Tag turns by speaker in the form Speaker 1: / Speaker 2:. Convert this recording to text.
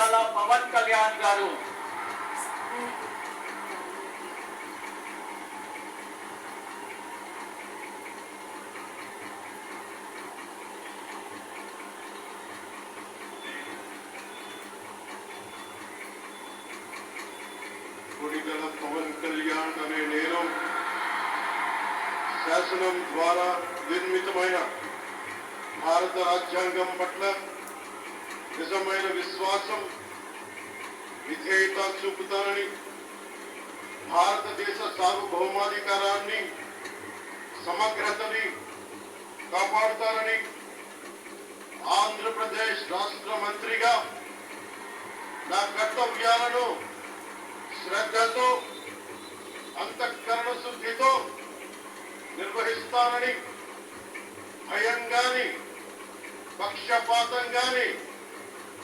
Speaker 1: కొనిదెల పవన్ కళ్యాణ్ గారు.
Speaker 2: కొనిదెల పవన్ కళ్యాణ్ అనే నేను శాసనం ద్వారా నిర్మితమైన భారత రాజ్యాంగం పట్ల నిజమైన విశ్వాసం, విధేయత చూపుతానని, భారతదేశ సార్వభౌమాధికారాన్ని, సమగ్రతని కాపాడుతానని, ఆంధ్రప్రదేశ్ రాష్ట్ర మంత్రిగా నా కర్తవ్యాలను శ్రద్ధతో, అంతఃకరణ శుద్ధితో నిర్వహిస్తానని, భయం గాని, పక్షపాతం గాని